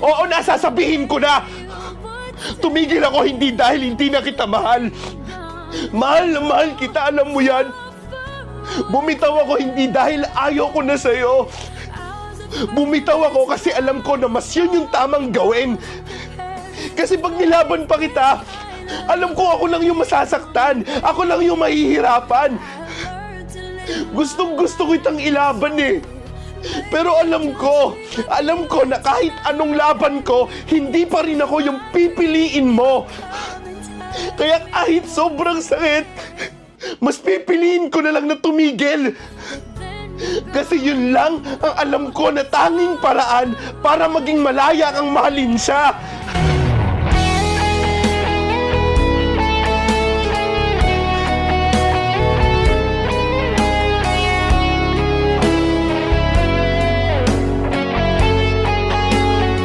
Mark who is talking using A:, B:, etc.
A: Oo, nasasabihin ko na! Tumigil ako hindi dahil hindi na kita mahal. Mahal na mahal kita, alam mo yan. Bumitaw ako hindi dahil ayaw ko na sa'yo. Bumitaw ako kasi alam ko na mas yun yung tamang gawin. Kasi pag nilaban pa kita, alam ko ako lang yung masasaktan. Ako lang yung mahihirapan. Gustong gusto ko itang ilaban eh. Pero alam ko na kahit anong laban ko, hindi pa rin ako yung pipiliin mo. Kaya kahit sobrang sakit, mas pipiliin ko na lang na tumigil. Kasi yun lang ang alam ko na tanging paraan para maging malaya kang mahalin siya.